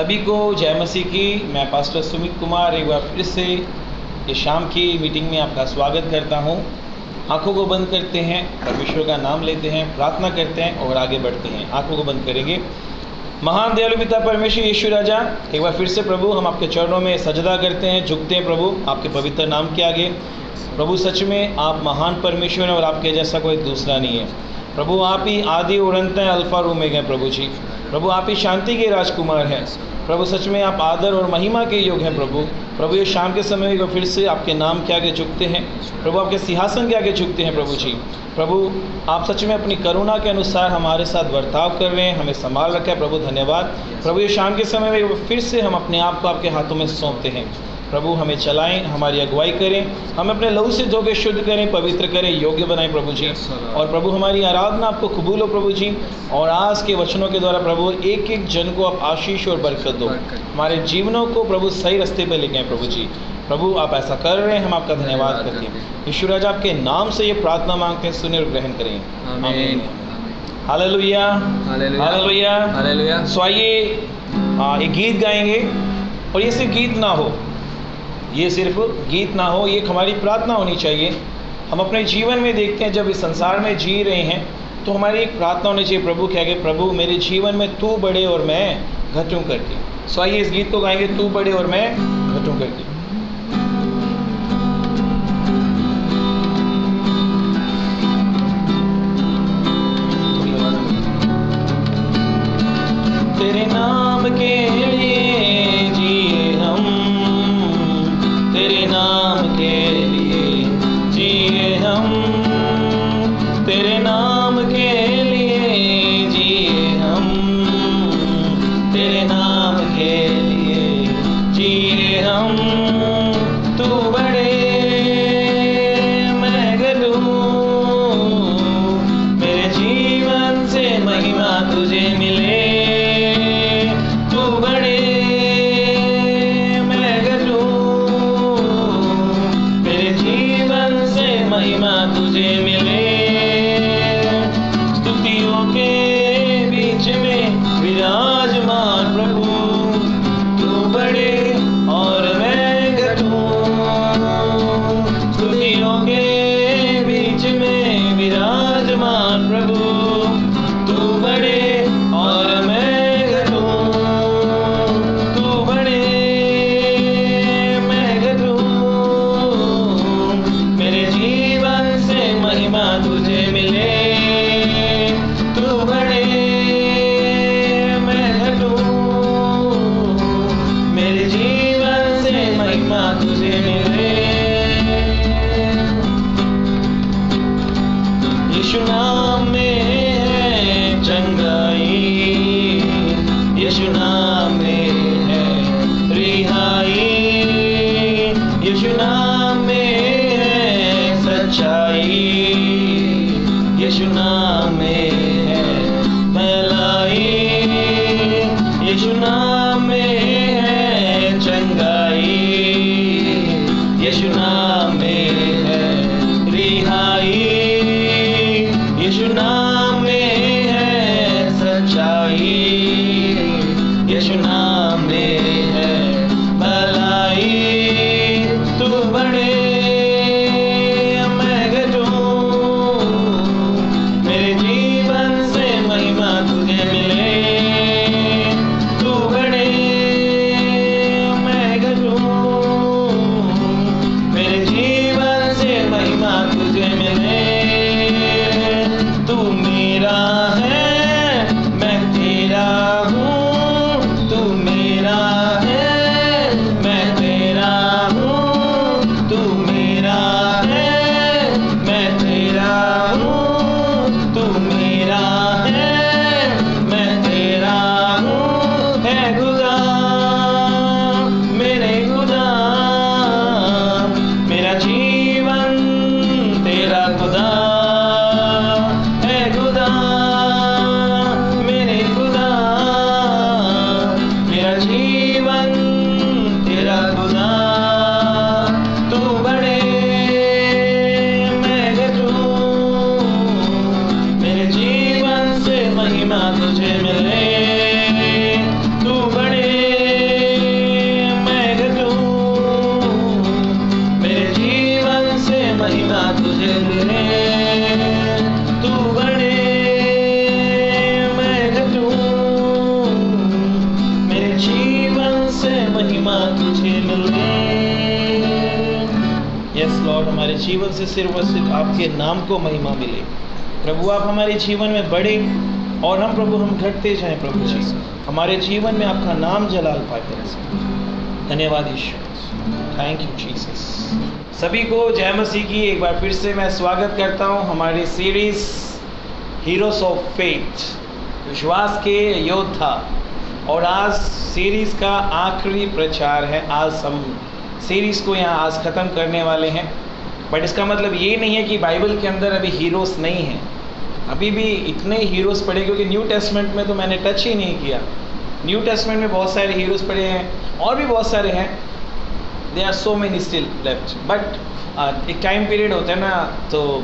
सभी को जय मसीह की। मैं पास्टर सुमित कुमार एक बार फिर से ये शाम की मीटिंग में आपका स्वागत करता हूँ। आंखों को बंद करते हैं, परमेश्वर का नाम लेते हैं, प्रार्थना करते हैं और आगे बढ़ते हैं। आंखों को बंद करेंगे। महान दयालु पिता परमेश्वर यीशु राजा, एक बार फिर से प्रभु हम आपके चरणों में सजदा करते हैं, झुकते हैं प्रभु आपके पवित्र नाम के आगे। प्रभु सच में आप महान परमेश्वर हैं और आपके जैसा कोई दूसरा नहीं है। प्रभु आप ही आदि और अंत हैं, अल्फा और ओमेगा हैं प्रभु जी। प्रभु आप ही शांति के राजकुमार हैं। प्रभु सच में आप आदर और महिमा के योग हैं प्रभु। ये शाम के समय में फिर से आपके नाम के आगे झुकते हैं प्रभु, आपके सिंहासन के आगे झुकते हैं प्रभु जी। प्रभु आप सच में अपनी करुणा के अनुसार हमारे साथ बर्ताव कर रहे हैं, हमें संभाल रखा है प्रभु, धन्यवाद प्रभु। ये शाम के समय में फिर से हम अपने आप को आपके हाथों में सौंपते हैं प्रभु। हमें चलाएं, हमारी अगुवाई करें, हम अपने लहू से धो के शुद्ध करें, पवित्र करें, योग्य बनाएं प्रभु जी। और प्रभु हमारी आराधना आपको कबूल हो प्रभु जी। और आज के वचनों के द्वारा प्रभु एक एक जन को आप आशीष और बरकत दो, हमारे जीवनों को प्रभु सही रास्ते पर लेके आए प्रभु जी। प्रभु आप ऐसा कर रहे हैं, हम आपका धन्यवाद करते हैं। यीशु राजा आपके नाम से ये प्रार्थना मांगते हैं, सुने और ग्रहण करें, आमीन। Hallelujah, hallelujah, hallelujah. सो आइए एक गीत गाएंगे, और ये सिर्फ गीत ना हो, ये सिर्फ गीत ना हो, ये हमारी प्रार्थना होनी चाहिए। हम अपने जीवन में देखते हैं, जब इस संसार में जी रहे हैं तो हमारी एक प्रार्थना होनी चाहिए प्रभु के आगे, प्रभु मेरे जीवन में तू बढ़े और मैं घटूं करके। सो आइए इस गीत को गाएंगे, तू बढ़े और मैं घटूं करके। तेरे नाम के लिए जिए हम, तेरे नाम के लिए जिए हम, तेरे नाम के लिए जिए हम, तेरे नाम के लिए जिए हम। तू बड़े मैं घटूं, मेरे जीवन से महिमा तुझे मिले। तेरा से महिमा तुझे मिले। यस लॉर्ड, हमारे जीवन से सिर्फ और सिर्फ आपके नाम को महिमा मिले। प्रभु आप हमारे जीवन में बढ़े और हम प्रभु हम घटते जाएं प्रभु जी, हमारे जीवन में आपका नाम जलाल पाए। धन्यवाद यीशु, थैंक यू जीसस। सभी को जय मसीह की एक बार फिर से मैं स्वागत करता हूं हमारी सीरीज हीरोज ऑफ फेथ, विश्वास के योद्धा। और आज सीरीज का आखिरी प्रचार है। आज हम सीरीज को यहाँ आज ख़त्म करने वाले हैं। बट इसका मतलब ये नहीं है कि बाइबल के अंदर अभी हीरोज़ नहीं हैं। अभी भी इतने हीरोज़ पड़े, क्योंकि न्यू टेस्टमेंट में तो मैंने टच ही नहीं किया। न्यू टेस्टमेंट में बहुत सारे हीरोज़ पड़े हैं और भी बहुत सारे हैं। They are so many still left. But एक टाइम पीरियड होता है ना, तो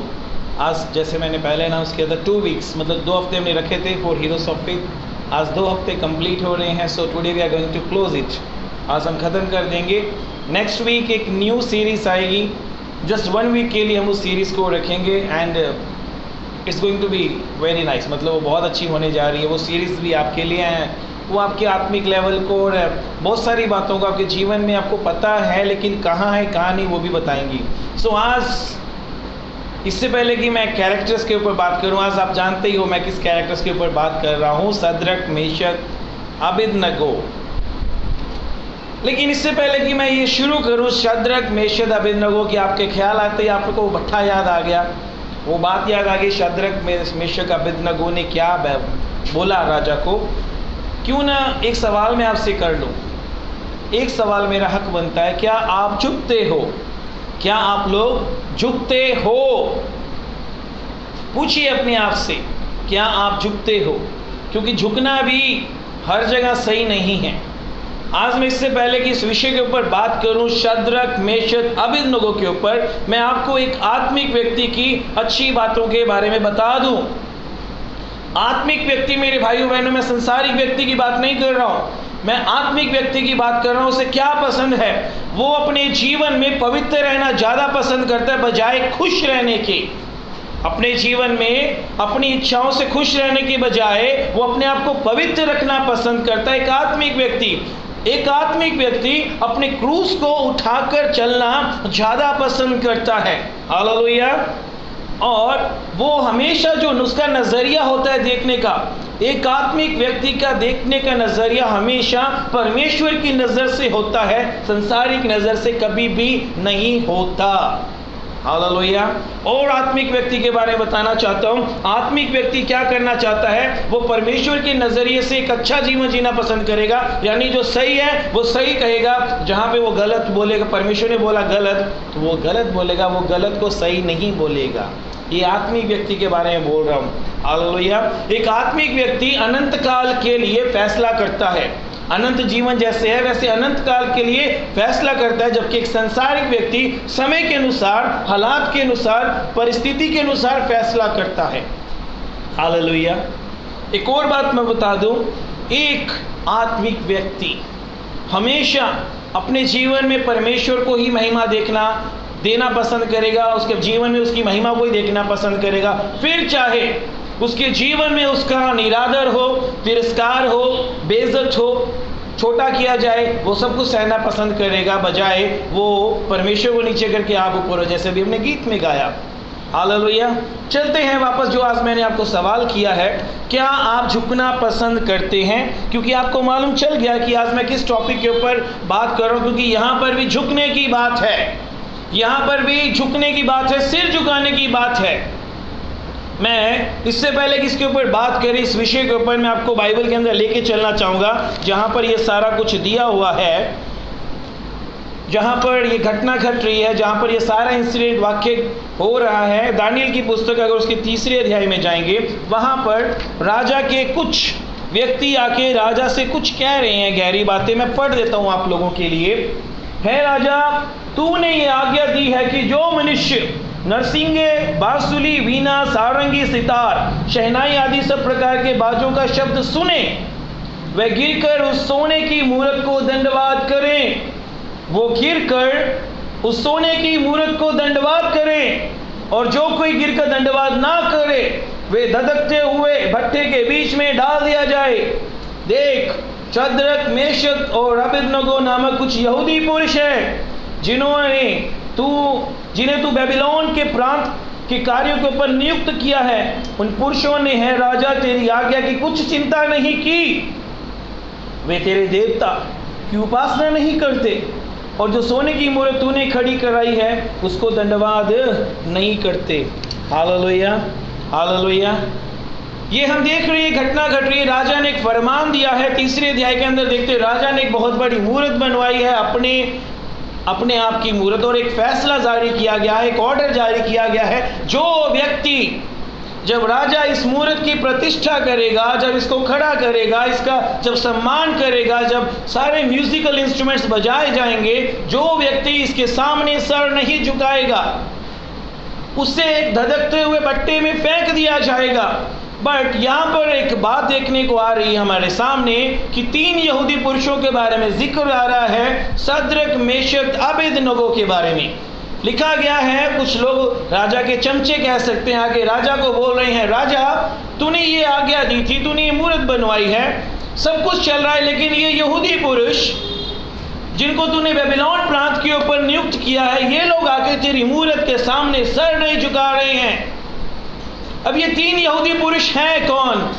आज जैसे मैंने पहले अनाउंस किया था 2 वीक्स, मतलब 2 हफ्ते हमने रखे थे फॉर हीरोज़ ऑफ फेथ। आज 2 हफ्ते कंप्लीट हो रहे हैं। So today we are going to close it. आज हम ख़त्म कर देंगे। नेक्स्ट वीक एक न्यू सीरीज़ आएगी। जस्ट 1 वीक के लिए हम उस सीरीज़ को रखेंगे and it's going to be very nice. मतलब वो बहुत अच्छी होने जा रही है। वो सीरीज़ भी आपके लिए है, वो आपके आत्मिक लेवल को और बहुत सारी बातों को आपके जीवन में आपको पता है, लेकिन कहाँ है कहाँ नहीं वो भी बताएंगी। सो आज इससे पहले कि मैं कैरेक्टर्स के ऊपर बात करूं, आज आप जानते ही हो मैं किस कैरेक्टर्स के ऊपर बात कर रहा हूं, सद्रक, मेशक, अबेदनगो। लेकिन इससे पहले कि मैं ये शुरू करूं सद्रक, मेशक, अबेदनगो की आपके ख्याल आते ही आपको वो भट्ठा याद आ गया, वो बात याद आ गई। सद्रक, मेशक, अबेदनगो ने क्या बोला राजा को। क्यों ना एक सवाल मैं आपसे कर लूं। एक सवाल मेरा हक बनता है, क्या आप झुकते हो? क्या आप लोग झुकते हो? पूछिए अपने आप से, क्या आप झुकते हो? क्योंकि झुकना भी हर जगह सही नहीं है। आज मैं इससे पहले कि इस विषय के ऊपर बात करूं, सद्रक, मेशक, अबेदनगो के ऊपर, मैं आपको एक आत्मिक व्यक्ति की अच्छी बातों के बारे में बता दूं। आत्मिक व्यक्ति मेरे भाइयों बहनों, मैं संसारिक व्यक्ति की बात नहीं कर रहा हूं, मैं आत्मिक व्यक्ति की बात कर रहा हूं। उसे क्या पसंद है? वो अपने जीवन में पवित्र रहना ज़्यादा पसंद करता है बजाय खुश रहने के। अपने जीवन में अपनी इच्छाओं से खुश रहने के बजाय वो अपने आप को पवित्र रखना पसंद करता है। एक आत्मिक व्यक्ति अपने क्रूस को उठाकर चलना ज़्यादा पसंद करता है। हालेलुया। और वो हमेशा जो उसका नज़रिया होता है देखने का, एक आत्मिक व्यक्ति का देखने का नज़रिया हमेशा परमेश्वर की नज़र से होता है, संसारिक नज़र से कभी भी नहीं होता। हालेलुया। और आत्मिक व्यक्ति के बारे में बताना चाहता हूँ। आत्मिक व्यक्ति क्या करना चाहता है? वो परमेश्वर के नज़रिए से एक अच्छा जीवन जीना पसंद करेगा। यानी जो सही है वो सही कहेगा, जहाँ पे वो गलत बोलेगा, परमेश्वर ने बोला गलत, तो वो गलत बोलेगा, वो गलत को सही नहीं बोलेगा। ये आत्मिक व्यक्ति के बारे में बोल रहा हूँ। हालेलुया। एक आत्मिक व्यक्ति अनंत काल के लिए फैसला करता है। अनंत जीवन जैसे है वैसे अनंत काल के लिए फैसला करता है, जबकि एक संसारिक व्यक्ति समय के अनुसार, हालात के अनुसार, परिस्थिति के अनुसार फैसला करता है। हालेलुया। एक और बात मैं बता दूं, एक आत्मिक व्यक्ति हमेशा अपने जीवन में परमेश्वर को ही महिमा देना पसंद करेगा। उसके जीवन में उसकी महिमा को ही देखना पसंद करेगा। फिर चाहे उसके जीवन में उसका निरादर हो, तिरस्कार हो, बेइज्जत हो, छोटा किया जाए, वो सब कुछ सहना पसंद करेगा, बजाय वो परमेश्वर को नीचे करके आप ऊपर हो, जैसे भी हमने गीत में गाया। हालेलुया। चलते हैं वापस, जो आज मैंने आपको सवाल किया है, क्या आप झुकना पसंद करते हैं? क्योंकि आपको मालूम चल गया कि आज मैं किस टॉपिक के ऊपर बात कर रहा हूँ, क्योंकि यहाँ पर भी झुकने की बात है, यहाँ पर भी झुकने की बात है, सिर झुकाने की बात है। मैं इससे पहले कि इसके ऊपर बात करें, इस विषय के ऊपर मैं आपको बाइबल के अंदर लेके चलना चाहूँगा, जहाँ पर ये सारा कुछ दिया हुआ है, जहाँ पर ये घटना घट रही है, जहाँ पर ये सारा इंसिडेंट वाक्य हो रहा है। दानियल की पुस्तक अगर उसके 3रे अध्याय में जाएंगे, वहाँ पर राजा के कुछ व्यक्ति आके राजा से कुछ कह रहे हैं गहरी बातें। मैं पढ़ देता हूँ आप लोगों के लिए। है राजा, तूने ये आज्ञा दी है कि जो मनुष्य नरसिंगे, बांसुरी, वीणा, सारंगी, सितार, शहनाई आदि सब प्रकार के बाजों का शब्द सुने, वह गिरकर उस सोने की मूरत को दंडवात करें। वो गिरकर उस सोने की मूरत को दंडवात करें, और जो कोई गिरकर दंडवात ना करे वे धधकते हुए भट्ठे के बीच में डाल दिया जाए। देख, शद्रक, मेशक और अबेदनगो नामक कुछ यहूदी पुरुष है जिन्हें तू बेबीलोन के प्रांत के कार्यों के ऊपर नियुक्त किया है। उन पुरुषों ने है राजा तेरी आज्ञा की कुछ चिंता नहीं की। वे तेरे देवता की उपासना नहीं करते और जो सोने की मूर्त तूने खड़ी कराई है उसको दंडवाद नहीं करते। Hallelujah, hallelujah. ये हम देख रहे हैं घटना घट रही है। राजा ने एक फरमान दिया है। 3 अध्याय के अंदर देखते हैं राजा ने एक बहुत बड़ी मूर्त बनवाई है, अपने आप की मूर्त, और एक फैसला जारी किया गया है, एक ऑर्डर जारी किया गया है। जो व्यक्ति, जब राजा इस मूर्त की प्रतिष्ठा करेगा, जब इसको खड़ा करेगा, इसका जब सम्मान करेगा, जब सारे म्यूजिकल इंस्ट्रूमेंट्स बजाए जाएंगे, जो व्यक्ति इसके सामने सर नहीं झुकाएगा उसे एक धधकते हुए भट्टे में फेंक दिया जाएगा। बट यहाँ पर एक बात देखने को आ रही है हमारे सामने कि 3 यहूदी पुरुषों के बारे में जिक्र आ रहा है, शद्रक, मेशक, अबेदनगो के बारे में लिखा गया है। कुछ लोग राजा के चमचे कह सकते हैं, आगे राजा को बोल रहे हैं, राजा तूने ये आज्ञा दी थी, तूने ये मूर्त बनवाई है, सब कुछ चल रहा है, लेकिन ये यहूदी पुरुष जिनको तूने बेबीलोन प्रांत के ऊपर नियुक्त किया है, ये लोग आके तेरी मूर्त के सामने सर नहीं झुका रहे हैं। अब ये 3 यहूदी पुरुष हैं कौन?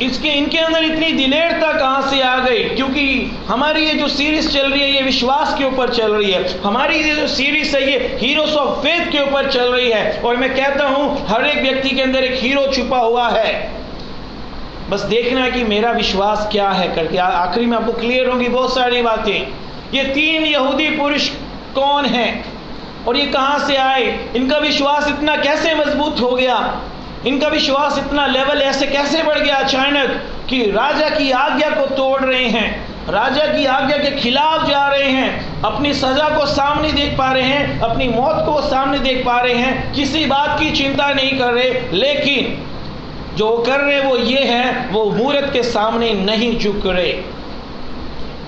इनके अंदर इतनी दिलेरता कहाँ से आ गई? क्योंकि हमारी ये जो सीरीज चल रही है ये विश्वास के ऊपर चल रही है। हमारी ये जो सीरीज है ये हीरोज ऑफ फेथ के ऊपर चल रही है। और मैं कहता हूँ हर एक व्यक्ति के अंदर एक हीरो छुपा हुआ है, बस देखना है कि मेरा विश्वास क्या है करके। आखिरी में आपको क्लियर होंगी बहुत सारी बातें। ये 3 यहूदी पुरुष कौन हैं और ये कहाँ से आए? इनका विश्वास इतना कैसे मजबूत हो गया? इनका विश्वास इतना लेवल ऐसे कैसे बढ़ गया अचानक कि राजा की आज्ञा को तोड़ रहे हैं, राजा की आज्ञा के खिलाफ जा रहे हैं, अपनी सजा को सामने देख पा रहे हैं, अपनी मौत को सामने देख पा रहे हैं, किसी बात की चिंता नहीं कर रहे, लेकिन जो कर रहे वो ये है, वो मूर्त के सामने नहीं झुक रहे।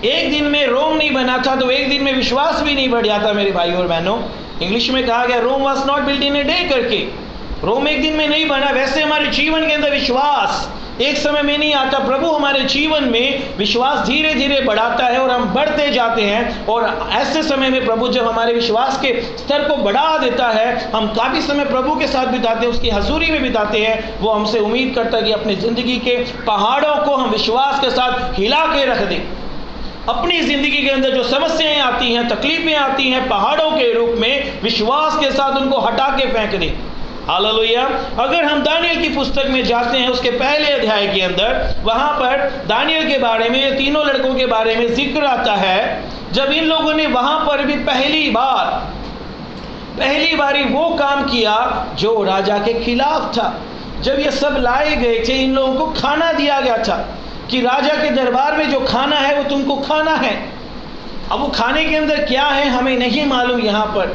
एक दिन में रोम नहीं बना था तो एक दिन में विश्वास भी नहीं बढ़ जाता मेरे भाई और बहनों। इंग्लिश में कहा गया Rome was not built in a day करके। रोम एक दिन में नहीं बना। वैसे हमारे जीवन के अंदर विश्वास एक समय में नहीं आता। प्रभु हमारे जीवन में विश्वास धीरे धीरे बढ़ाता है और हम बढ़ते जाते हैं। और ऐसे समय में प्रभु जब हमारे विश्वास के स्तर को बढ़ा देता है, हम काफ़ी समय प्रभु के साथ बिताते हैं, उसकी हजूरी में बिताते हैं, वो हमसे उम्मीद करता है कि अपनी ज़िंदगी के पहाड़ों को हम विश्वास के साथ हिला के रख दें। अपनी ज़िंदगी के अंदर जो समस्याएं आती हैं, तकलीफें आती हैं, पहाड़ों के रूप में विश्वास के साथ उनको हटा के फेंक दें। हालेलुया। अगर हम दानियल की पुस्तक में जाते हैं उसके पहले अध्याय के अंदर, वहाँ पर दानियल के बारे में, 3 लड़कों के बारे में जिक्र आता है। जब इन लोगों ने वहाँ पर भी पहली बारी वो काम किया जो राजा के खिलाफ था। जब ये सब लाए गए थे, इन लोगों को खाना दिया गया था कि राजा के दरबार में जो खाना है वो तुमको खाना है। अब वो खाने के अंदर क्या है हमें नहीं मालूम, यहाँ पर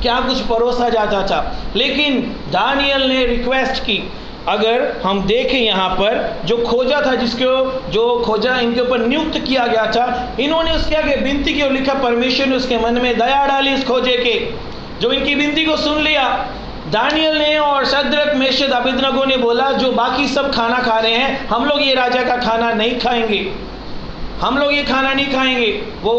क्या कुछ परोसा जाता था, लेकिन दानियल ने रिक्वेस्ट की। अगर हम देखें यहाँ पर जो खोजा था, जो खोजा इनके ऊपर नियुक्त किया गया था, इन्होंने उसके आगे विनती की और लिखा, परमेश्वर ने उसके मन में दया डाली इस खोजे के, जो इनकी विनती को सुन लिया। दानियल ने और शद्रक, मेशक, अबेदनगो ने बोला जो बाकी सब खाना खा रहे हैं, हम लोग ये राजा का खाना नहीं खाएंगे, हम लोग ये खाना नहीं खाएंगे। वो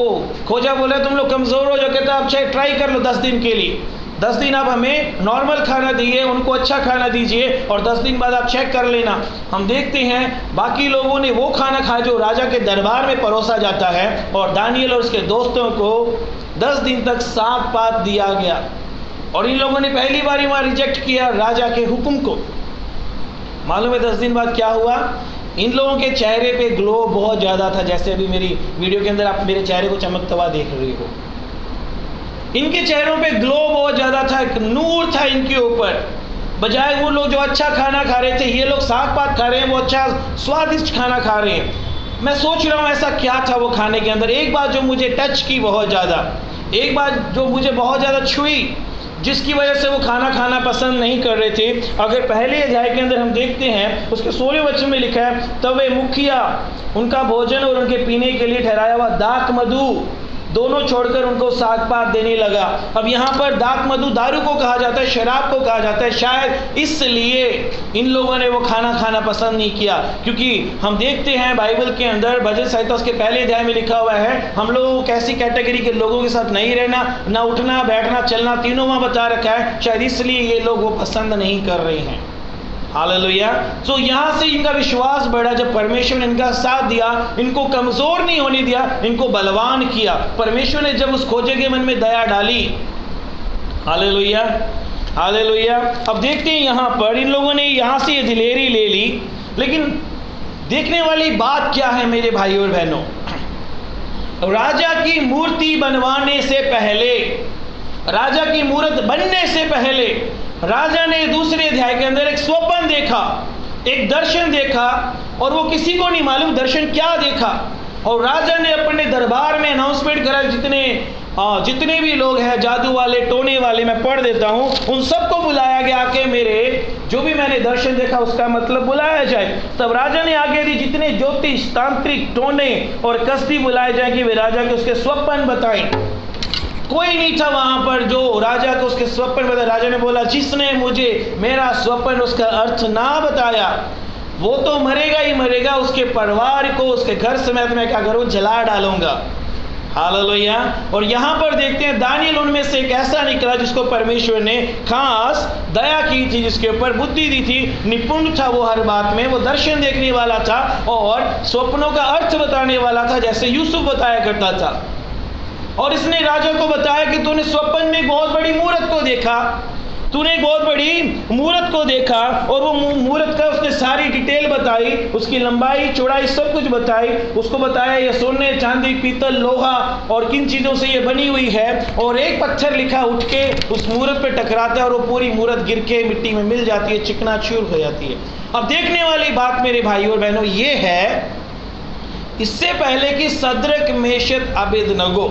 खोजा बोला तुम लोग कमज़ोर हो, जो कहता आप चाहे ट्राई कर लो 10 दिन के लिए, 10 दिन आप हमें नॉर्मल खाना दीजिए, उनको अच्छा खाना दीजिए और 10 दिन बाद आप चेक कर लेना। हम देखते हैं बाकी लोगों ने वो खाना खाया जो राजा के दरबार में परोसा जाता है, और दानियल और उसके दोस्तों को 10 दिन तक साग पात दिया गया। और इन लोगों ने पहली बार वहाँ रिजेक्ट किया राजा के हुक्म को। मालूम है 10 दिन बाद क्या हुआ? इन लोगों के चेहरे पे ग्लो बहुत ज़्यादा था, जैसे अभी मेरी वीडियो के अंदर आप मेरे चेहरे को चमकता हुआ देख रहे हो। इनके चेहरों पे ग्लो बहुत ज़्यादा था, एक नूर था इनके ऊपर। बजाय वो लोग जो अच्छा खाना खा रहे थे, ये लोग साग पात खा रहे हैं, वो अच्छा स्वादिष्ट खाना खा रहे हैं। मैं सोच रहा हूँ ऐसा क्या था वो खाने के अंदर। एक बात जो मुझे टच की बहुत ज़्यादा, एक बात जो मुझे बहुत ज़्यादा छुई, जिसकी वजह से वो खाना खाना पसंद नहीं कर रहे थे। अगर पहले अध्याय के अंदर हम देखते हैं उसके 16वें वचन में लिखा है, तब वे मुखिया उनका भोजन और उनके पीने के लिए ठहराया हुआ दाख मधु दोनों छोड़कर उनको साग पात देने लगा। अब यहाँ पर दाक मधु दारू को कहा जाता है, शराब को कहा जाता है। शायद इसलिए इन लोगों ने वो खाना खाना पसंद नहीं किया, क्योंकि हम देखते हैं बाइबल के अंदर भजन संहिता उसके पहले अध्याय में लिखा हुआ है हम लोगों को कैसी कैटेगरी के लोगों के साथ नहीं रहना, ना उठना बैठना चलना, तीनों वहां बता रखा है। शायद इसलिए ये लोग वो पसंद नहीं कर रहे हैं। हालेलुया। तो यहाँ से इनका विश्वास बढ़ा, जब परमेश्वर ने इनका साथ दिया, इनको कमजोर नहीं होने दिया, इनको बलवान किया। परमेश्वर ने जब उस खोजे के मन में दया डाली, हालेलुया हालेलुया। अब देखते हैं यहाँ पर इन लोगों ने यहाँ से ये दिलेरी ले ली, लेकिन देखने वाली बात क्या है मेरे भाइयों और बहनों, राजा की मूर्ति बनवाने से पहले, राजा की मूर्त बनने से पहले राजा ने दूसरे अध्याय के अंदर एक स्वप्न देखा, एक दर्शन देखा, और वो किसी को नहीं मालूम दर्शन क्या देखा। और राजा ने अपने दरबार में अनाउंसमेंट करा, जितने भी लोग हैं जादू वाले टोने वाले, मैं पढ़ देता हूँ, उन सबको बुलाया गया कि मेरे जो भी मैंने दर्शन देखा उसका मतलब बुलाया जाए। तब राजा ने आगे दी जितने ज्योतिष तांत्रिक टोने और कसदी बुलाए जाए कि वे राजा के उसके स्वप्न बताएं। कोई नहीं था वहां पर जो राजा को उसके स्वप्न बताया। राजा ने बोला जिसने मुझे मेरा स्वप्न उसका अर्थ ना बताया वो तो मरेगा ही मरेगा, उसके परिवार को उसके घर समेत मैं क्या करूं, जला डालूंगा। हालेलुया। और यहाँ पर देखते हैं दानियल उनमें से एक ऐसा निकला जिसको परमेश्वर ने खास दया की थी, जिसके ऊपर बुद्धि दी थी, निपुण था वो हर बात में, वो दर्शन देखने वाला था और स्वप्नों का अर्थ बताने वाला था, जैसे यूसुफ बताया करता था। और इसने राजा को बताया कि तूने स्वप्न में बहुत बड़ी मूरत को देखा, तूने एक बहुत बड़ी मूरत को देखा, और वो मूरत का उसने सारी डिटेल बताई, उसकी लंबाई चौड़ाई सब कुछ बताई। उसको बताया ये सोने चांदी पीतल लोहा और किन चीज़ों से ये बनी हुई है, और एक पत्थर लिखा उठ के उस मूरत पे टकराता है और वो पूरी मूरत गिर के मिट्टी में मिल जाती है, चिकनाचूर हो जाती है। अब देखने वाली बात मेरे भाइयों और बहनों ये है, इससे पहले कि सद्रक मेशक अबेदनगो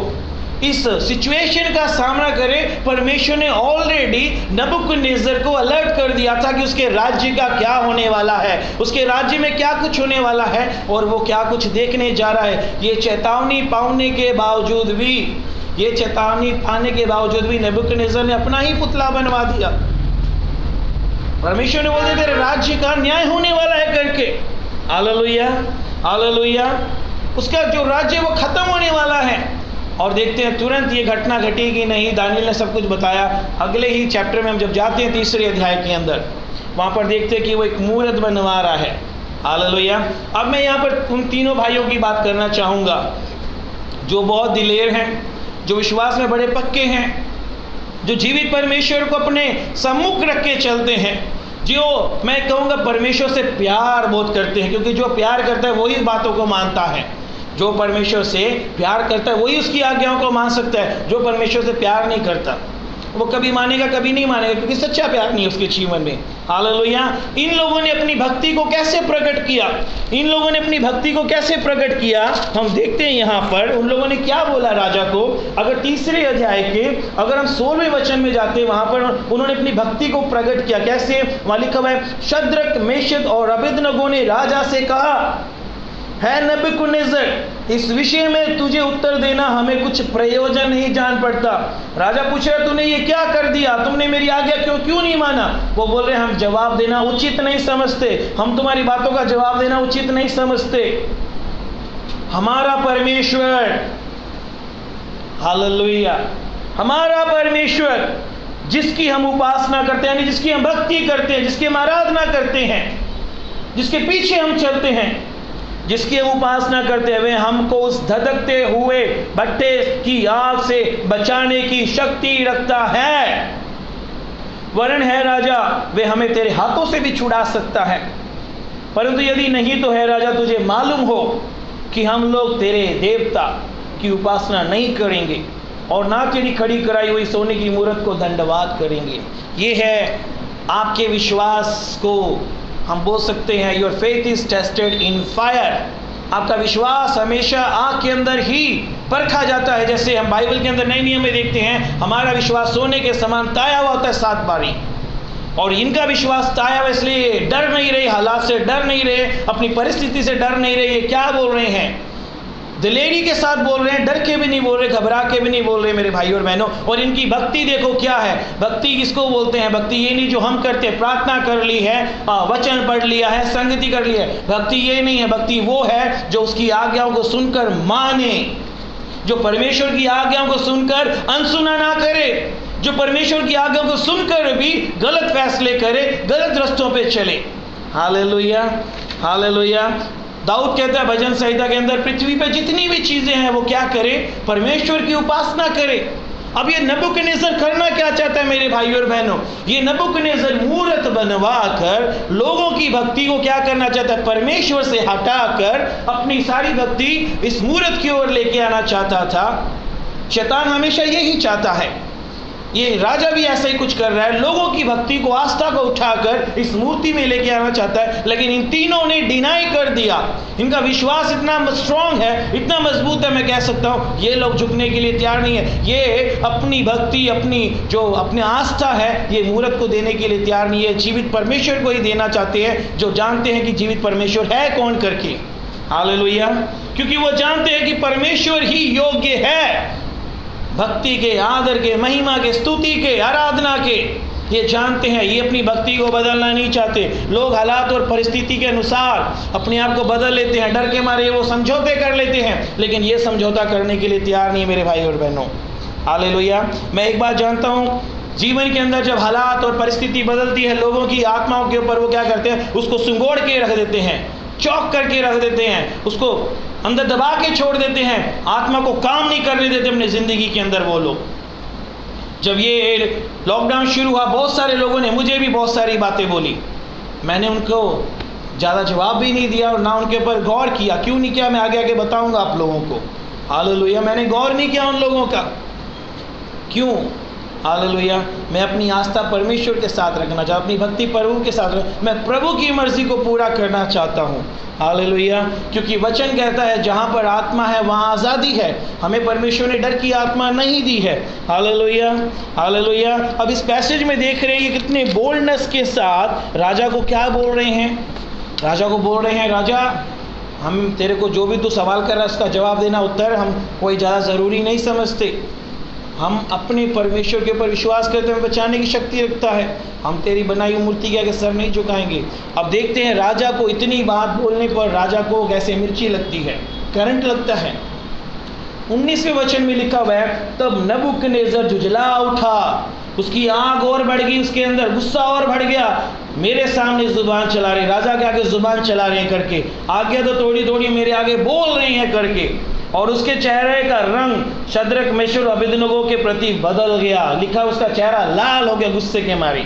इस सिचुएशन का सामना करे, परमेश्वर ने ऑलरेडी नबूकदनेस्सर को अलर्ट कर दिया था कि उसके राज्य का क्या होने वाला है, उसके राज्य में क्या कुछ होने वाला है और वो क्या कुछ देखने जा रहा है। ये चेतावनी पाने के बावजूद भी नबूकदनेस्सर ने अपना ही पुतला बनवा दिया। परमेश्वर ने बोलते तेरे राज्य का न्याय होने वाला है करके, हालेलुया हालेलुया, उसका जो राज्य वो खत्म होने वाला है। और देखते हैं तुरंत ये घटना घटी कि नहीं, दानियल ने सब कुछ बताया। अगले ही चैप्टर में हम जब जाते हैं तीसरे अध्याय के अंदर, वहाँ पर देखते हैं कि वो एक मूरत बनवा रहा है। हालेलुया। अब मैं यहाँ पर उन तीनों भाइयों की बात करना चाहूँगा जो बहुत दिलेर हैं, जो विश्वास में बड़े पक्के हैं, जो जीवित परमेश्वर को अपने सम्मुख रख के चलते हैं, जो मैं कहूँगा परमेश्वर से प्यार बहुत करते हैं, क्योंकि जो प्यार करता है वही बातों को मानता है। जो परमेश्वर से प्यार करता है वही उसकी आज्ञाओं को मान सकता है। जो परमेश्वर से प्यार नहीं करता वो कभी मानेगा कभी नहीं मानेगा, क्योंकि सच्चा प्यार नहीं है उसके जीवन में। हालेलुया। इन लोगों ने अपनी भक्ति को कैसे प्रकट किया, हम देखते हैं यहाँ पर उन लोगों ने क्या बोला राजा को। अगर तीसरे अध्याय के अगर हम 16वें वचन में जाते हैं, वहाँ पर उन्होंने अपनी भक्ति को प्रकट किया। कैसे, वहाँ लिखा हुआ है, शद्रक मेशक और अबेदनगो ने राजा से कहा, है नबूकदनेस्सर इस विषय में तुझे उत्तर देना हमें कुछ प्रयोजन नहीं जान पड़ता। राजा पूछ रहा तूने ये क्या कर दिया, तुमने मेरी आज्ञा क्यों नहीं माना। वो बोल रहे हम जवाब देना उचित नहीं समझते, हम तुम्हारी बातों का जवाब देना उचित नहीं समझते। हमारा परमेश्वर, हालेलुया, हमारा परमेश्वर जिसकी हम उपासना करते हैं, यानी जिसकी हम भक्ति करते हैं, जिसकी हम आराधना करते हैं, जिसके पीछे हम चलते हैं, जिसकी हम उपासना करते हुए हमको उस धधकते हुए भट्टे की आग से बचाने की शक्ति रखता है। वरन है राजा वे हमें तेरे हाथों से भी छुड़ा सकता है, परंतु यदि नहीं तो है राजा तुझे मालूम हो कि हम लोग तेरे देवता की उपासना नहीं करेंगे और ना तेरी खड़ी कराई हुई सोने की मूरत को दंडवात करेंगे। ये है आपके विश्वास को हम बोल सकते हैं your faith is tested in fire. आपका विश्वास हमेशा आग के अंदर ही परखा जाता है। जैसे हम बाइबल के अंदर नए नियम में देखते हैं, हमारा विश्वास सोने के समान ताया हुआ होता है 7 बारी, और इनका विश्वास ताया हुआ, इसलिए डर नहीं रहे, हालात से डर नहीं रहे, अपनी परिस्थिति से डर नहीं रहे। ये क्या बोल रहे हैं, दिलेरी के साथ बोल रहे हैं, डर के भी नहीं बोल रहे, घबरा के भी नहीं बोल रहे मेरे भाई और बहनों। और इनकी भक्ति देखो क्या है। भक्ति किसको बोलते हैं? भक्ति ये नहीं जो हम करते हैं, प्रार्थना कर ली है, वचन पढ़ लिया है, संगति कर ली है। भक्ति ये नहीं है। भक्ति वो है जो उसकी आज्ञाओं को सुनकर माने, जो परमेश्वर की आज्ञाओं को सुनकर अनसुना ना करे, जो परमेश्वर की आज्ञाओं को सुनकर भी गलत फैसले करे, गलत रास्तों पे चले। Hallelujah, hallelujah. दाऊद कहता है भजन संहिता के अंदर, पृथ्वी पे जितनी भी चीजें हैं वो क्या करे? परमेश्वर की उपासना करे। अब ये नबूकदनेस्सर करना क्या चाहता है मेरे भाई और बहनों? ये नबूकदनेस्सर मूरत बनवा कर लोगों की भक्ति को क्या करना चाहता है? परमेश्वर से हटाकर अपनी सारी भक्ति इस मूरत की ओर लेके आना चाहता था। शैतान हमेशा यही चाहता है। ये राजा भी ऐसा ही कुछ कर रहा है, लोगों की भक्ति को, आस्था को उठाकर इस मूर्ति में लेके आना चाहता है। लेकिन इन तीनों ने डिनाई कर दिया। इनका विश्वास इतना स्ट्रांग है, इतना मजबूत है, मैं कह सकता हूँ ये लोग झुकने के लिए तैयार नहीं है। ये अपनी भक्ति, अपनी आस्था है, ये मूर्त को देने के लिए तैयार नहीं है। जीवित परमेश्वर को ही देना चाहते हैं, जो जानते हैं कि जीवित परमेश्वर है कौन करके। हालेलुया। क्योंकि वो जानते हैं कि परमेश्वर ही योग्य है भक्ति के, आदर के, महिमा के, स्तुति के, आराधना के। ये जानते हैं, ये अपनी भक्ति को बदलना नहीं चाहते। लोग हालात और परिस्थिति के अनुसार अपने आप को बदल लेते हैं, डर के मारे वो समझौते कर लेते हैं, लेकिन ये समझौता करने के लिए तैयार नहीं मेरे भाई और बहनों। हालेलुया। मैं एक बात जानता हूँ, जीवन के अंदर जब हालात और परिस्थिति बदलती है, लोगों की आत्माओं के ऊपर वो क्या करते हैं? उसको सुंगोड़ के रख देते हैं, चौक करके रख देते हैं, उसको अंदर दबा के छोड़ देते हैं, आत्मा को काम नहीं करने देते अपनी जिंदगी के अंदर वो लोग। जब ये लॉकडाउन शुरू हुआ, बहुत सारे लोगों ने मुझे भी बहुत सारी बातें बोली। मैंने उनको ज़्यादा जवाब भी नहीं दिया और ना उनके ऊपर गौर किया। क्यों नहीं किया, मैं आगे आगे बताऊंगा आप लोगों को। हालेलुया। मैंने गौर नहीं किया उन लोगों का। क्यों? हालेलुया। मैं अपनी आस्था परमेश्वर के साथ रखना चाहता हूँ, अपनी भक्ति प्रभु के साथ मैं प्रभु की मर्जी को पूरा करना चाहता हूँ। हालेलुया। क्योंकि वचन कहता है जहाँ पर आत्मा है वहाँ आज़ादी है। हमें परमेश्वर ने डर की आत्मा नहीं दी है। Hallelujah, hallelujah. अब इस पैसेज में देख रहे हैं कितने बोल्डनेस के साथ राजा को क्या बोल रहे हैं? राजा को बोल रहे हैं, राजा हम तेरे को जो भी तू सवाल कर रहा है उसका जवाब देना, उत्तर हम कोई ज़्यादा ज़रूरी नहीं समझते। हम अपने परमेश्वर के ऊपर विश्वास करते हैं, बचाने की शक्ति रखता है। हम तेरी बनाई हुई मूर्ति के आगे सर नहीं झुकाएंगे। अब देखते हैं राजा को इतनी बात बोलने पर राजा को कैसे मिर्ची लगती है, करंट लगता है। 19वें वचन में लिखा हुआ है, तब नबूकदनेस्सर झुंझला उठा, उसकी आग और बढ़ गई, उसके अंदर गुस्सा और बढ़ गया। मेरे सामने जुबान चला रहे, राजा के आगे जुबान चला रहे हैं करके, आज्ञा तो थोड़ी थोड़ी मेरे आगे बोल रहे हैं करके। और उसके चेहरे का रंग शद्रक, मेशक और अबेदनगो के प्रति बदल गया। लिखा उसका चेहरा लाल हो गया गुस्से के मारे।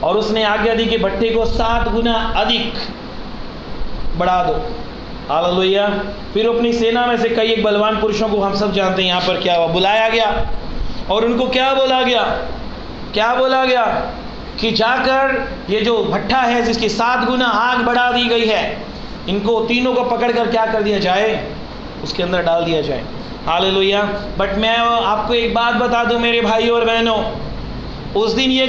और उसने आज्ञा दी कि भट्टे को 7 गुना अधिक बढ़ा दो। हालेलुया। फिर अपनी सेना में से कई एक बलवान पुरुषों को, हम सब जानते हैं यहाँ पर क्या हुआ, बुलाया गया। और उनको क्या बोला गया? क्या बोला गया कि जाकर ये जो भट्टा है जिसकी 7 गुना आग बढ़ा दी गई है, इनको तीनों को पकड़कर क्या कर दिया जाए? उसके अंदर डाल दिया जाए। हालेलुया। बट मैं आपको एक बात बता दूं मेरे भाई और बहनों, उस दिन ये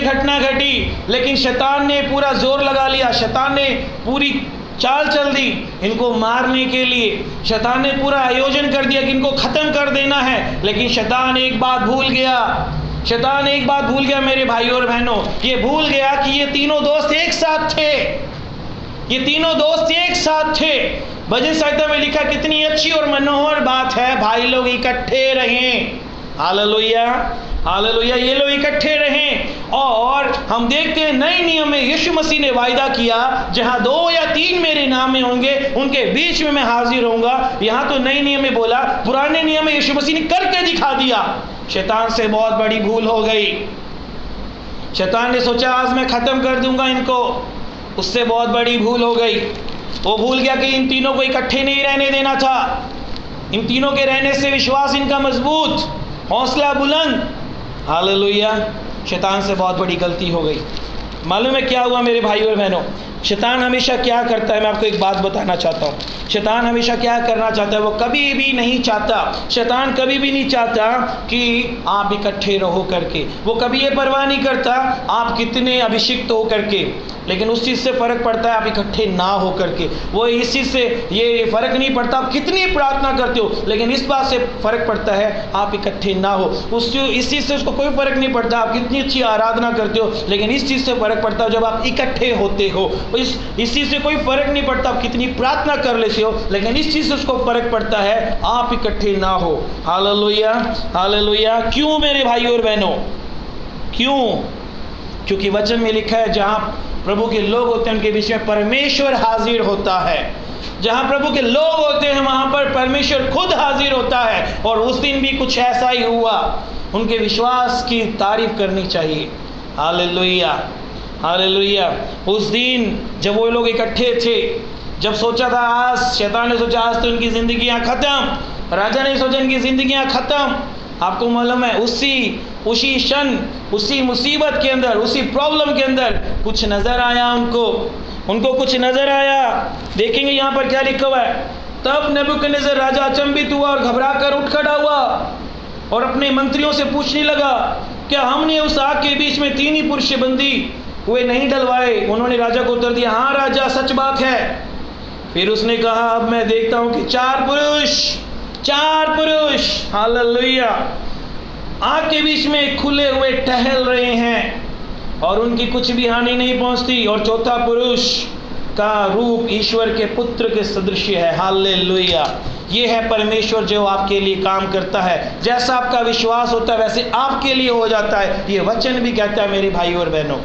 घटना घटी, लेकिन शैतान ने पूरा जोर लगा लिया, शैतान ने पूरी चाल चल दी इनको मारने के लिए। शैतान ने पूरा आयोजन कर दिया कि इनको खत्म कर देना है। लेकिन शैतान एक बात भूल गया मेरे भाई और बहनों, ये भूल गया कि ये तीनों दोस्त एक साथ थे। भजन संहिता में लिखा, कितनी अच्छी और मनोहर बात है, भाई लोग इकट्ठे रहें। Hallelujah, hallelujah. ये लोग इकट्ठे रहें। और हम देखते हैं नए नियम में यीशु मसीह ने वायदा किया, जहां 2 या 3 मेरे नाम में होंगे उनके बीच में मैं हाजिर होऊंगा। यहां तो नए नियम में बोला, पुराने नियम में यीशु मसीह ने करके दिखा दिया। शैतान से बहुत बड़ी भूल हो गई। शैतान ने सोचा आज मैं खत्म कर दूंगा इनको, उससे बहुत बड़ी भूल हो गई। वो भूल गया कि इन तीनों को इकट्ठे नहीं रहने देना था। इन तीनों के रहने से विश्वास इनका मजबूत, हौसला बुलंद। हालेलुया। शैतान से बहुत बड़ी गलती हो गई। मालूम है क्या हुआ मेरे भाई और बहनों? शैतान हमेशा क्या करता है, मैं आपको एक बात बताना चाहता हूँ। शैतान हमेशा क्या करना चाहता है, वो कभी भी नहीं चाहता, शैतान कभी भी नहीं चाहता कि आप इकट्ठे रहो करके। वो कभी ये परवाह नहीं करता आप कितने अभिषिक्त हो करके, लेकिन उस चीज़ से फ़र्क पड़ता है आप इकट्ठे ना हो करके। वो इस चीज़ से ये फ़र्क नहीं पड़ता आप कितनी प्रार्थना करते हो, लेकिन इस बात से फ़र्क पड़ता है आप इकट्ठे ना हो। इस चीज़ से उसको कोई फ़र्क नहीं पड़ता आप कितनी अच्छी आराधना करते हो, लेकिन इस चीज़ से फ़र्क पड़ता है जब आप इकट्ठे होते हो। इस चीज़ से कोई फ़र्क नहीं पड़ता आप कितनी प्रार्थना कर लेते हो, लेकिन इस चीज़ से उसको फ़र्क पड़ता है आप इकट्ठे ना हो। Hallelujah, hallelujah. क्यों मेरे भाई और बहनों, क्यों? क्योंकि वचन में लिखा है जहाँ प्रभु के लोग होते हैं उनके बीच में परमेश्वर हाजिर होता है। जहाँ प्रभु के लोग होते हैं वहाँ पर परमेश्वर खुद हाजिर होता है। और उस दिन भी कुछ ऐसा ही हुआ। उनके विश्वास की तारीफ करनी चाहिए। Hallelujah, hallelujah. उस दिन जब वो लोग इकट्ठे थे, जब सोचा था आज, शैतान ने सोचा आज तो इनकी जिंदगियां खत्म, राजा ने सोचा इनकी जिंदगियां खत्म। आपको मालूम है उसी क्षण, उसी मुसीबत के अंदर, उसी प्रॉब्लम के अंदर कुछ नजर आया उनको कुछ नजर आया। देखेंगे यहाँ पर क्या लिखा हुआ है। तब नबूकदनेस्सर राजा अचंभित हुआ और घबरा कर उठ खड़ा हुआ और अपने मंत्रियों से पूछने लगा, क्या हमने उस आग के बीच में 3 ही पुरुष बंदी हुए नहीं डलवाए? उन्होंने राजा को उत्तर दिया, हाँ राजा, सच बात है। फिर उसने कहा, अब मैं देखता हूं कि 4 पुरुष हालेलुया आग के बीच में खुले हुए टहल रहे हैं और उनकी कुछ भी हानि नहीं पहुंचती। और 4था पुरुष का रूप ईश्वर के पुत्र के सदृश है। हालेलुया। ये है परमेश्वर जो आपके लिए काम करता है। जैसा आपका विश्वास होता है वैसे आपके लिए हो जाता है। ये वचन भी कहता है मेरे भाई और बहनों।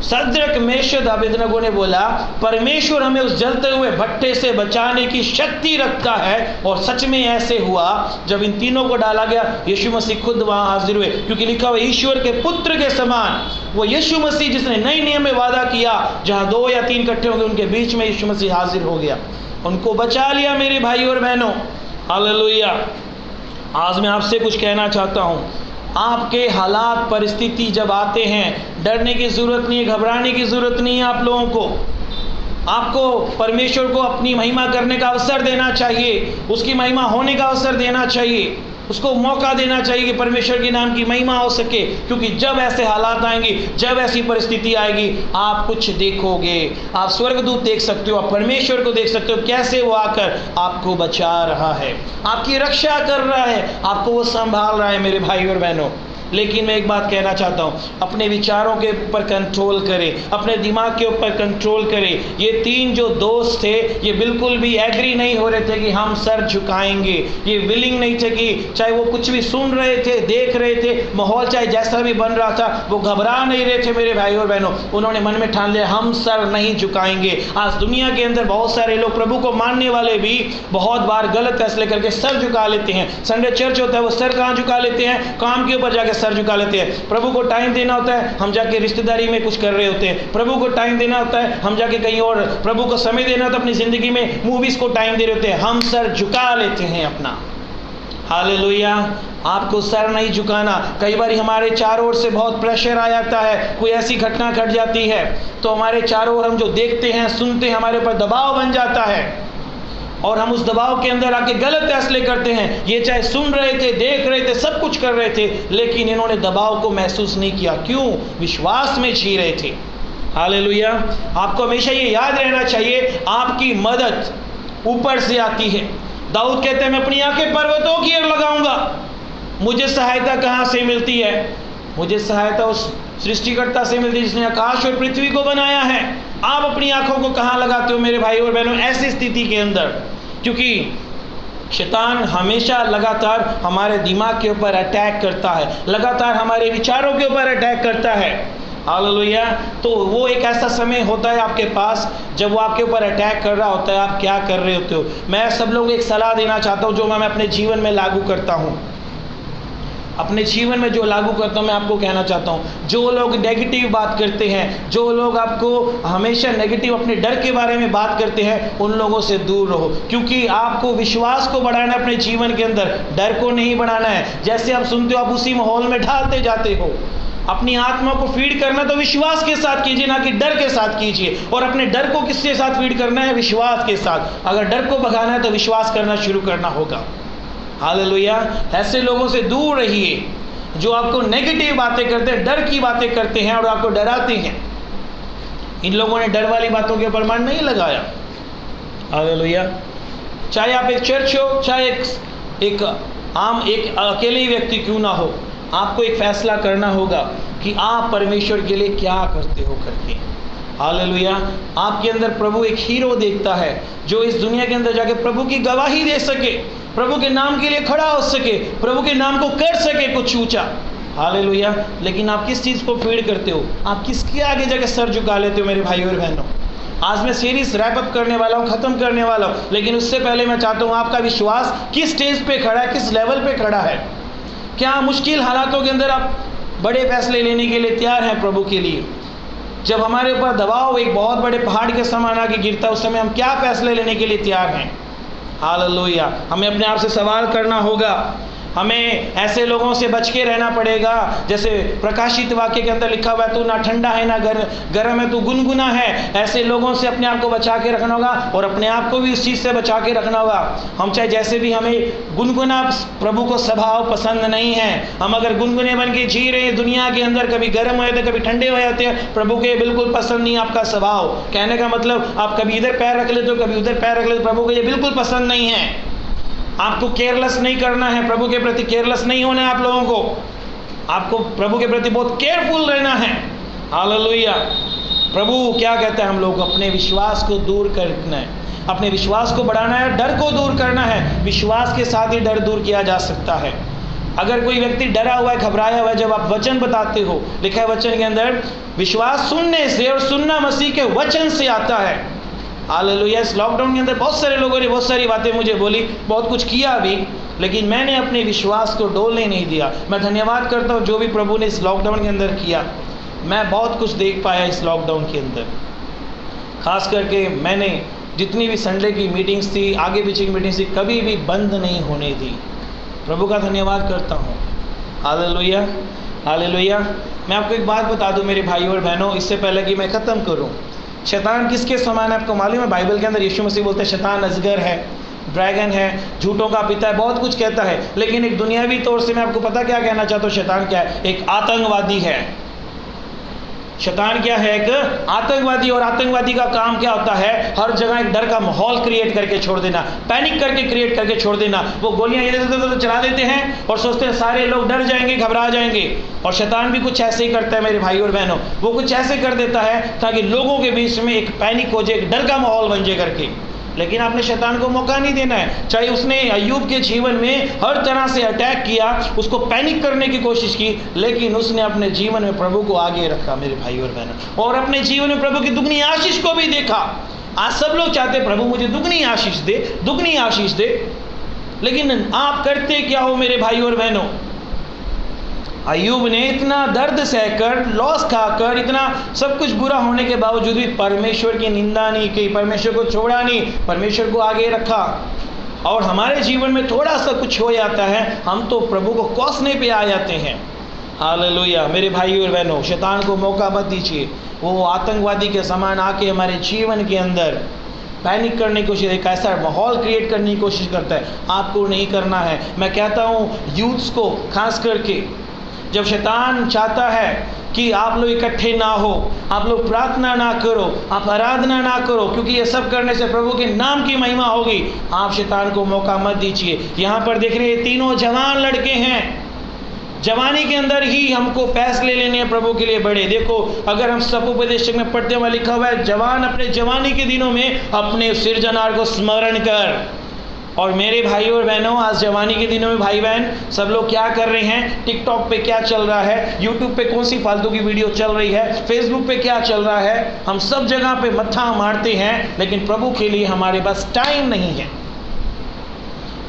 सद्रक, मेशक, अबेदनगो ने बोला परमेश्वर हमें उस जलते हुए भट्टे से बचाने की शक्ति रखता है। और सच में ऐसे हुआ। जब इन तीनों को डाला गया यीशु मसीह खुद वहां हाजिर हुए, क्योंकि लिखा हुआ ईश्वर के पुत्र के समान वो यीशु मसीह जिसने नए नियम में वादा किया जहां 2 या 3 इकट्ठे होंगे उनके बीच में यीशु मसीह हाजिर हो गया, उनको बचा लिया मेरे भाई और बहनों। हालेलुया। आज मैं आपसे कुछ कहना चाहता हूँ। आपके हालात, परिस्थिति जब आते हैं, डरने की ज़रूरत नहीं है, घबराने की ज़रूरत नहीं है। आप लोगों को, आपको परमेश्वर को अपनी महिमा करने का अवसर देना चाहिए, उसकी महिमा होने का अवसर देना चाहिए, उसको मौका देना चाहिए कि परमेश्वर के नाम की महिमा हो सके। क्योंकि जब ऐसे हालात आएंगे, जब ऐसी परिस्थिति आएगी, आप कुछ देखोगे। आप स्वर्गदूत देख सकते हो, आप परमेश्वर को देख सकते हो कैसे वो आकर आपको बचा रहा है, आपकी रक्षा कर रहा है, आपको वो संभाल रहा है मेरे भाई और बहनों। लेकिन मैं एक बात कहना चाहता हूँ, अपने विचारों के ऊपर कंट्रोल करें, अपने दिमाग के ऊपर कंट्रोल करें। ये 3 जो दोस्त थे ये बिल्कुल भी एग्री नहीं हो रहे थे कि हम सर झुकाएंगे। ये विलिंग नहीं थे कि चाहे वो कुछ भी सुन रहे थे, देख रहे थे, माहौल चाहे जैसा भी बन रहा था, वो घबरा नहीं रहे थे मेरे भाई और बहनों। उन्होंने मन में ठान लिया हम सर नहीं झुकाएंगे। आज दुनिया के अंदर बहुत सारे लोग, प्रभु को मानने वाले भी बहुत बार गलत फैसले करके सर झुका लेते हैं। संडे चर्च होता है, वो सर कहाँ झुका लेते हैं? काम के ऊपर जाके सर झुका लेते हैं। प्रभु को टाइम देना होता है, हम जाके रिश्तेदारी में कुछ कर रहे होते हैं। प्रभु को टाइम देना होता है, हम जाके कहीं और, प्रभु को समय देना होता है अपनी जिंदगी में, मूवीज को टाइम दे रहे होते हैं, हम सर झुका लेते हैं अपना। हालेलुया। आपको सर नहीं झुकाना। कई बार हमारे चारों ओर से बहुत प्रेशर आ जाता है, कोई ऐसी घटना घट जाती है तो हमारे चारों ओर हम जो देखते हैं, सुनते हैं, हमारे ऊपर दबाव बन जाता है और हम उस दबाव के अंदर आके गलत फैसले करते हैं। ये चाहे सुन रहे थे, देख रहे थे, सब कुछ कर रहे थे, लेकिन इन्होंने दबाव को महसूस नहीं किया। क्यों? विश्वास में जी रहे थे। हालेलुया। आपको हमेशा ये याद रहना चाहिए, आपकी मदद ऊपर से आती है। दाऊद कहते हैं मैं अपनी आंखें पर्वतों की ओर लगाऊंगा, मुझे सहायता कहाँ से मिलती है? मुझे सहायता उस सृष्टिकर्ता से मिलती है जिसने आकाश और पृथ्वी को बनाया है। आप अपनी आंखों को कहाँ लगाते हो मेरे भाई और बहनों ऐसी स्थिति के अंदर? क्योंकि शैतान हमेशा लगातार हमारे दिमाग के ऊपर अटैक करता है, लगातार हमारे विचारों के ऊपर अटैक करता है। हालेलुया। तो वो एक ऐसा समय होता है आपके पास जब वो आपके ऊपर अटैक कर रहा होता है, आप क्या कर रहे होते हो? मैं सब लोग एक सलाह देना चाहता हूँ जो मैं अपने जीवन में लागू करता हूँ। अपने जीवन में जो लागू करता हूँ मैं आपको कहना चाहता हूँ, जो लोग नेगेटिव बात करते हैं, जो लोग आपको हमेशा नेगेटिव अपने डर के बारे में बात करते हैं, उन लोगों से दूर रहो। क्योंकि आपको विश्वास को बढ़ाना है अपने जीवन के अंदर, डर को नहीं बढ़ाना है। जैसे आप सुनते हो आप उसी माहौल में ढालते जाते हो। अपनी आत्मा को फीड करना तो विश्वास के साथ कीजिए, ना कि डर के साथ कीजिए। और अपने डर को किसके साथ फीड करना है? विश्वास के साथ। अगर डर को भगाना है तो विश्वास करना शुरू करना होगा। हालेलुया। ऐसे लोगों से दूर रहिए जो आपको नेगेटिव बातें करते हैं, डर की बातें करते हैं और आपको डराते हैं। इन लोगों ने डर वाली बातों के ऊपर मन नहीं लगाया। हालेलुया। चाहे आप एक चर्च हो, चाहे एक अकेले व्यक्ति क्यों ना हो, आपको एक फैसला करना होगा कि आप परमेश्वर के लिए क्या करते हो करके। हालेलुया। आपके अंदर प्रभु एक हीरो देखता है जो इस दुनिया के अंदर जाके प्रभु की गवाही दे सके, प्रभु के नाम के लिए खड़ा हो सके, प्रभु के नाम को कर सके कुछ ऊंचा। हालेलुया। लेकिन आप किस चीज़ को फीड करते हो? आप किसके आगे जाके सर झुका लेते हो? मेरे भाइयों और बहनों, आज मैं सीरीज रैप अप करने वाला हूँ, ख़त्म करने वाला हूँ, लेकिन उससे पहले मैं चाहता हूँ आपका विश्वास किस स्टेज पे खड़ा है, किस लेवल पे खड़ा है। क्या मुश्किल हालातों के अंदर आप बड़े फैसले लेने के लिए तैयार हैं प्रभु के लिए? जब हमारे ऊपर दबाव एक बहुत बड़े पहाड़ के समान आके गिरता है, उस समय हम क्या फैसले लेने के लिए तैयार हैं? हालेलुया। हमें अपने आप से सवाल करना होगा। हमें ऐसे लोगों से बच के रहना पड़ेगा, जैसे प्रकाशित वाक्य के अंदर लिखा हुआ है, तू ना ठंडा है ना गर्म है, तू गुनगुना है। ऐसे लोगों से अपने आप को बचा के रखना होगा और अपने आप को भी उस चीज़ से बचा के रखना होगा। हम चाहे जैसे भी, हमें गुनगुना प्रभु को स्वभाव पसंद नहीं है। हम अगर गुनगुने बन के जी रहे हैं दुनिया के अंदर, कभी गर्म हो जाते, कभी ठंडे हो जाते हैं, प्रभु के बिल्कुल पसंद नहीं आपका स्वभाव। कहने का मतलब, आप कभी इधर पैर रख लेते हो, कभी उधर पैर रख लेते हो, प्रभु को ये बिल्कुल पसंद नहीं है। आपको केयरलेस नहीं करना है, प्रभु के प्रति केयरलेस नहीं होना है आप लोगों को। आपको प्रभु के प्रति बहुत केयरफुल रहना है। हालेलुया। प्रभु क्या कहता है हम लोग को? अपने विश्वास को दूर करना है, अपने विश्वास को बढ़ाना है, डर को दूर करना है। विश्वास के साथ ही डर दूर किया जा सकता है। अगर कोई व्यक्ति डरा हुआ है, घबराया हुआ है, जब आप वचन बताते हो, लिखा है वचन के अंदर, विश्वास सुनने से और सुनना मसीह के वचन से आता है। हालेलुया। इस लॉकडाउन के अंदर बहुत सारे लोगों ने बहुत सारी बातें मुझे बोली, बहुत कुछ किया भी, लेकिन मैंने अपने विश्वास को डोलने नहीं दिया। मैं धन्यवाद करता हूँ जो भी प्रभु ने इस लॉकडाउन के अंदर किया। मैं बहुत कुछ देख पाया इस लॉकडाउन के अंदर। खास करके मैंने जितनी भी संडे की मीटिंग्स थी, आगे पीछे की मीटिंग्स थी, कभी भी बंद नहीं होने दी। प्रभु का धन्यवाद करता हूँ। हालेलुया। हालेलुया। मैं आपको एक बात बता दूँ मेरे भाइयों और बहनों, इससे पहले कि मैं ख़त्म करूँ। शैतान किसके समान है आपको मालूम है? बाइबल के अंदर यीशु मसीह बोलते हैं शैतान अजगर है, ड्रैगन है, झूठों का पिता है, बहुत कुछ कहता है। लेकिन एक दुनियावी तौर से मैं आपको पता क्या कहना चाहता हूँ? शैतान क्या है? एक आतंकवादी है। शैतान क्या है? एक आतंकवादी। और आतंकवादी का काम क्या होता है? हर जगह एक डर का माहौल क्रिएट करके छोड़ देना, पैनिक करके क्रिएट करके छोड़ देना। वो गोलियां इधर चला देते हैं और सोचते हैं सारे लोग डर जाएंगे, घबरा जाएंगे। और शैतान भी कुछ ऐसे ही करता है मेरे भाई और बहनों। वो कुछ ऐसे कर देता है ताकि लोगों के बीच में एक पैनिक हो जाए, एक डर का माहौल बन जाए करके। लेकिन आपने शैतान को मौका नहीं देना है। चाहे उसने अय्यूब के जीवन में हर तरह से अटैक किया, उसको पैनिक करने की कोशिश की, लेकिन उसने अपने जीवन में प्रभु को आगे रखा मेरे भाई और बहनों, और अपने जीवन में प्रभु की दुगनी आशीष को भी देखा। आज सब लोग चाहते प्रभु मुझे दुगनी आशीष दे, दुगनी आशीष दे, लेकिन आप करते क्या हो मेरे भाई और बहनों? अय्यूब ने इतना दर्द सहकर, लॉस खाकर, इतना सब कुछ बुरा होने के बावजूद भी परमेश्वर की निंदा नहीं की, परमेश्वर को छोड़ा नहीं, परमेश्वर को आगे रखा। और हमारे जीवन में थोड़ा सा कुछ हो जाता है, हम तो प्रभु को कोसने पे आ जाते हैं। हालेलुया। मेरे भाई और बहनों, शैतान को मौका मत दीजिए। वो आतंकवादी के समान आके हमारे जीवन के अंदर पैनिक करने की कोशिश, एक ऐसा माहौल क्रिएट करने की कोशिश करता है। आपको नहीं करना है। मैं कहता हूँ यूथ्स को खास करके, जब शैतान चाहता है कि आप लोग इकट्ठे ना हो, आप लोग प्रार्थना ना करो, आप आराधना ना करो, क्योंकि ये सब करने से प्रभु के नाम की महिमा होगी, आप शैतान को मौका मत दीजिए। यहाँ पर देख रहे हैं तीनों जवान लड़के हैं। जवानी के अंदर ही हमको फैसले लेने हैं प्रभु के लिए बड़े। देखो, अगर हम सपोपदेशक में पढ़ते हुए लिखा हुआ है, जवान अपने जवानी के दिनों में अपने सृजनहार को स्मरण कर। और मेरे भाई और बहनों, आज जवानी के दिनों में भाई बहन सब लोग क्या कर रहे हैं? टिकटॉक पे क्या चल रहा है, यूट्यूब पे कौन सी फालतू की वीडियो चल रही है, फेसबुक पे क्या चल रहा है, हम सब जगह पे मत्था मारते हैं, लेकिन प्रभु के लिए हमारे पास टाइम नहीं है।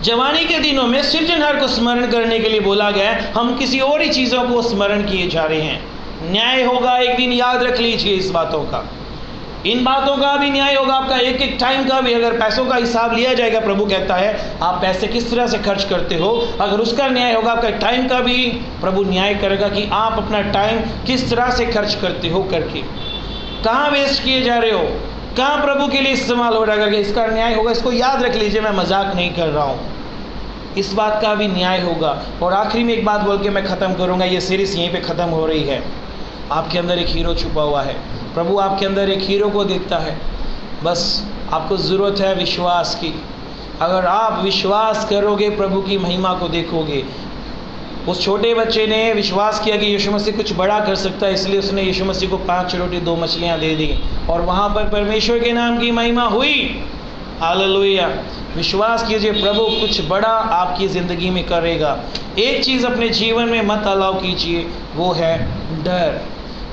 जवानी के दिनों में सृजनहार को स्मरण करने के लिए बोला गया, हम किसी और ही चीज़ों को स्मरण किए जा रहे हैं। न्याय होगा एक दिन, याद रख लीजिए इस बातों का। इन बातों का भी न्याय होगा, आपका एक एक टाइम का भी। अगर पैसों का हिसाब लिया जाएगा, प्रभु कहता है आप पैसे किस तरह से खर्च करते हो, अगर उसका न्याय होगा, आपका टाइम का भी प्रभु न्याय करेगा कि आप अपना टाइम किस तरह से खर्च करते हो करके, कहाँ वेस्ट किए जा रहे हो, कहाँ प्रभु के लिए इस्तेमाल हो रहा है करके, इसका न्याय होगा। इसको याद रख लीजिए, मैं मजाक नहीं कर रहा हूँ, इस बात का भी न्याय होगा। और आखिरी में एक बात बोल के मैं ख़त्म करूँगा, ये सीरीज़ यहीं पे ख़त्म हो रही है। आपके अंदर एक हीरो छुपा हुआ है, प्रभु आपके अंदर एक हीरो को देखता है। बस आपको ज़रूरत है विश्वास की। अगर आप विश्वास करोगे, प्रभु की महिमा को देखोगे। उस छोटे बच्चे ने विश्वास किया कि यीशु मसीह कुछ बड़ा कर सकता है, इसलिए उसने यीशु मसीह को 5 रोटी 2 मछलियाँ दे दी, और वहाँ पर परमेश्वर के नाम की महिमा हुई। हालेलुया। विश्वास कीजिए, प्रभु कुछ बड़ा आपकी ज़िंदगी में करेगा। एक चीज़ अपने जीवन में मत अलाउ कीजिए, वो है डर।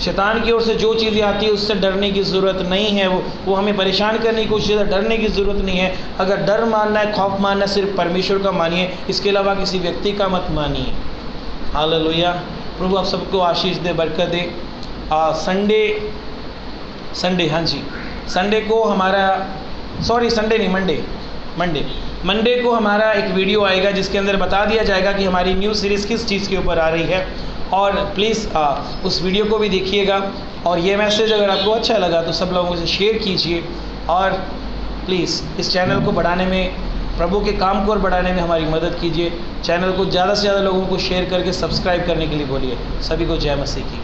शैतान की ओर से जो चीज़ें आती है उससे डरने की ज़रूरत नहीं है। वो हमें परेशान करने की कोशिश है, डरने की ज़रूरत नहीं है। अगर डर मानना है, खौफ मानना है, सिर्फ परमेश्वर का मानिए, इसके अलावा किसी व्यक्ति का मत मानिए। हालेलुया। प्रभु आप सबको आशीष दे, बरकत दे। संडे हाँ जी, संडे को हमारा संडे नहीं, मंडे को हमारा एक वीडियो आएगा जिसके अंदर बता दिया जाएगा कि हमारी न्यू सीरीज़ किस चीज़ के ऊपर आ रही है। और प्लीज़ उस वीडियो को भी देखिएगा। और ये मैसेज अगर आपको अच्छा लगा तो सब लोगों से शेयर कीजिए, और प्लीज़ इस चैनल को बढ़ाने में, प्रभु के काम को और बढ़ाने में हमारी मदद कीजिए। चैनल को ज़्यादा से ज़्यादा लोगों को शेयर करके सब्सक्राइब करने के लिए बोलिए। सभी को जय मसीह की।